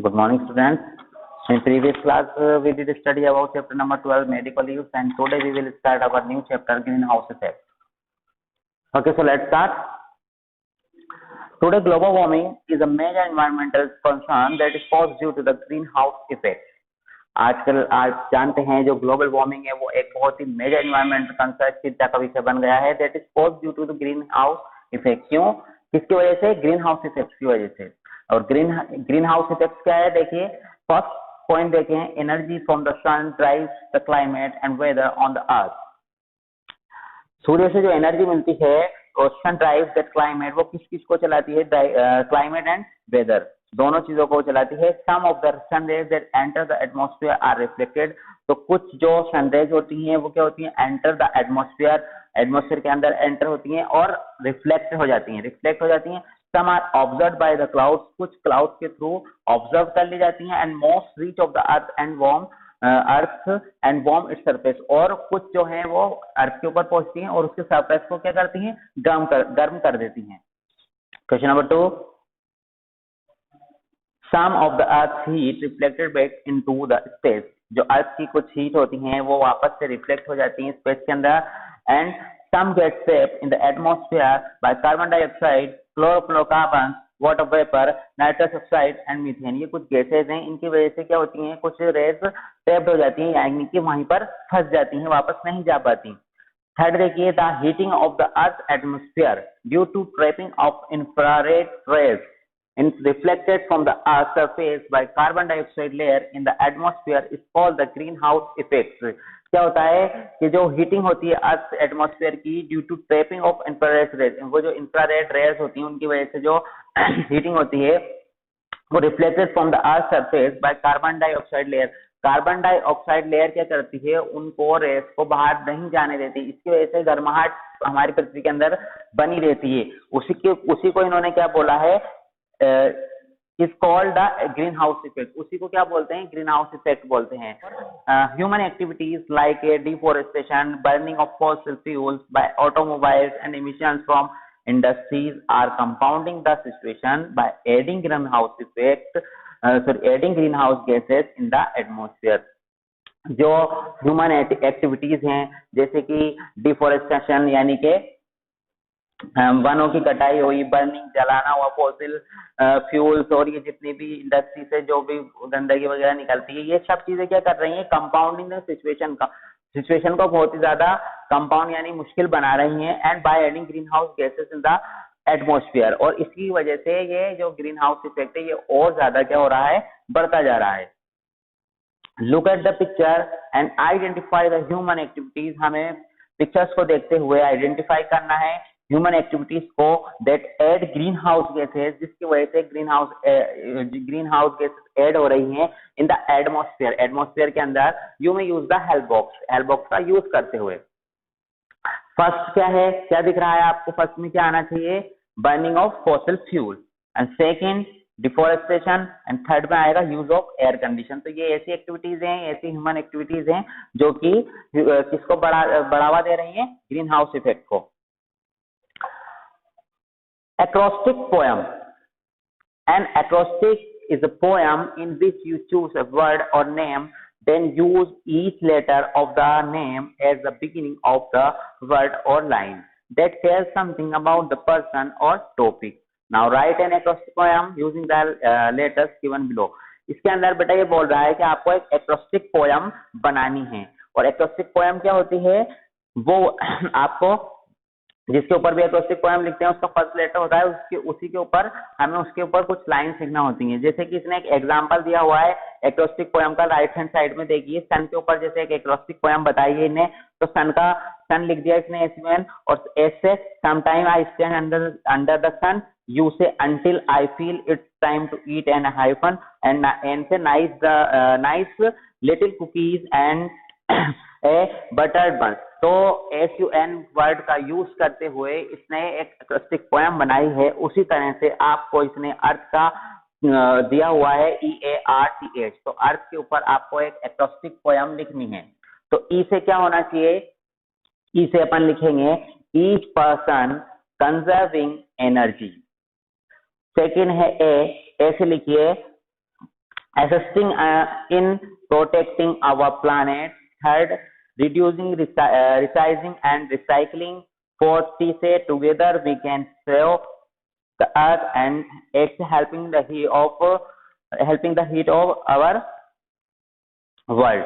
Good morning, students. In previous class, we did study about chapter number 12, medical use, and today we will start our new chapter, greenhouse effect. Okay, so let's start. Today, global warming is a major environmental concern that is caused due to the greenhouse effect. आजकल आज जानते हैं जो global warming है वो एक बहुत ही major environmental concern चिंता का विषय बन गया है. That is cause due to the green house effect. क्यों? किसकी वजह से? ग्रीन हाउस इफेक्ट की वजह से. और ग्रीन हाउस इफेक्ट क्या है? देखिए, फर्स्ट पॉइंट देखें, energy from the sun drives the climate and weather on the earth. सूर्य से जो एनर्जी मिलती है और सन ड्राइव्स दैट क्लाइमेट, वो किस किस को चलाती है? क्लाइमेट एंड वेदर, दोनों चीजों को चलाती है. Some of the sun rays that enter the atmosphere are reflected. तो कुछ जो सन रेज होती हैं वो क्या होती हैं? एंटर द एटमॉस्फेयर, एटमॉस्फेयर के अंदर एंटर होती हैं और रिफ्लेक्ट हो जाती हैं. Some are observe by the clouds, कुछ क्लाउड के थ्रू ऑब्जर्व कर ली जाती हैं. And most reach of the earth and warm its surface. और कुछ जो है वो अर्थ के ऊपर पहुंचती हैं और उसके सरफेस को क्या करती हैं? गर्म कर देती हैं. Question number 2. Some of the Earth's heat reflected back into the space. जो अर्थ की कुछ हीट होती हैं वो वापस से रिफ्लेक्ट हो जाती हैं स्पेस के अंदर. And some get trapped in the atmosphere by carbon dioxide, chlorofluorocarbons, water vapor, nitrous oxide and methane. ये कुछ गैसेज हैं, इनकी वजह से क्या होती हैं? कुछ रेज ट्रैप्ड हो जाती हैं, यानी कि वहीं पर फंस जाती हैं, वापस नहीं जा पाती. थर्ड देखिए, the heating of the earth atmosphere due to trapping of infrared rays reflected from the earth's surface by carbon dioxide layer in the atmosphere is called the greenhouse effect. क्या होता है कि जो हीटिंग होती है earth atmosphere की due to trapping of infrared rays, वो जो इंफ्रारेड रेज होती हैं उनकी वजह से जो हीटिंग होती है वो reflected from the earth surface by carbon dioxide layer. Carbon dioxide layer क्या करती है? उनको रेस को बाहर नहीं जाने देती. इसकी वजह से गर्माहट हमारी पृथ्वी के अंदर बनी रहती है. उसी को इन्होंने क्या बोला है? Is called the green house effect. उसी को क्या बोलते हैं? ग्रीन हाउस इफेक्ट बोलते हैं. Human activities like deforestation, burning of fossil fuels by automobiles and emissions from industries are compounding the situation by adding greenhouse gases in the atmosphere. जो human activities हैं जैसे कि डिफोरेस्टेशन यानी कि वनों की कटाई हुई, बर्निंग जलाना हुआ फॉसिल फ्यूल्स, और ये जितनी भी इंडस्ट्री से जो भी गंदगी वगैरह निकलती है, ये सब चीजें क्या कर रही हैं? कंपाउंडिंग द सिचुएशन को बहुत ही ज्यादा कंपाउंड यानी मुश्किल बना रही हैं. And by adding green house gases in the atmosphere. और इसकी वजह से ये जो ग्रीन हाउस इफेक्ट है ये और ज्यादा क्या हो रहा है? बढ़ता जा रहा है. Look at the picture and identify the human activities. हमें पिक्चर्स को देखते हुए आइडेंटिफाई करना है ह्यूमन एक्टिविटीज को that add green house gases, जिसकी वजह से ग्रीन हाउस गैसेज ऐड हो रही हैं इन द एटमॉस्फेयर के अंदर. यू में यूज द हेल्प बॉक्स का यूज करते हुए. फर्स्ट क्या है? क्या दिख रहा है आपको? फर्स्ट में क्या आना चाहिए? Burning of fossil fuel. And second deforestation. And third में आएगा यूज ऑफ एयर कंडीशन. तो ये ऐसी एक्टिविटीज हैं, ऐसी ह्यूमन एक्टिविटीज हैं जो कि किसको बढ़ावा दे रही है? ग्रीन हाउस इफेक्ट को. Acrostic poem. An acrostic is a poem in which you choose a word or name, then use each letter of the name as the beginning of the word or line that tells something about the person or topic. Now write an acrostic poem using the letters given below. इसके अंदर बेटा ये बोल रहा है कि आपको एक एक्रोस्टिक पोयम बनानी है. और एक्रोस्टिक पोयम क्या होती है? वो आपको जिसके ऊपर भी एक्रोस्टिक पोएम लिखते हैं उसका फर्स्ट लेटर होता है, उसी के ऊपर हमें उसके ऊपर कुछ लाइंस लिखना होती हैं. जैसे कि इसने एक एग्जांपल दिया हुआ है एक्रोस्टिक पोएम का. राइट हैंड साइड में देखिए, सन के ऊपर जैसे एक एक्रोस्टिक पोएम बताई है इन्हें, तो सन लिख दिया इसने एस. और एस से sometime I stand under the sun, U से until I feel it's time to eat and have fun, and N से nice little cookies and a buttered bun. तो SUN वर्ड का यूज करते हुए इसने एक एक्रोस्टिक पोएम बनाई है. उसी तरह से आपको इसने अर्थ का दिया हुआ है EARTH. तो अर्थ के ऊपर आपको एक एक्रोस्टिक पोएम लिखनी है. तो ई से क्या होना चाहिए? ई से अपन लिखेंगे each person conserving energy. Second है ए से लिखिए assisting in protecting our planet. Third, reducing, resizing and recycling. Fourth, we say together we can save the earth, and it's helping the heat of our world.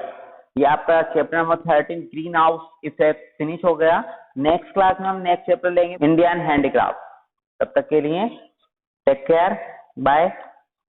ये आपका chapter number 13 green house effect finish हो गया। Next class में हम next chapter लेंगे Indian handicraft. तब तक के लिए टेक केयर, बाय।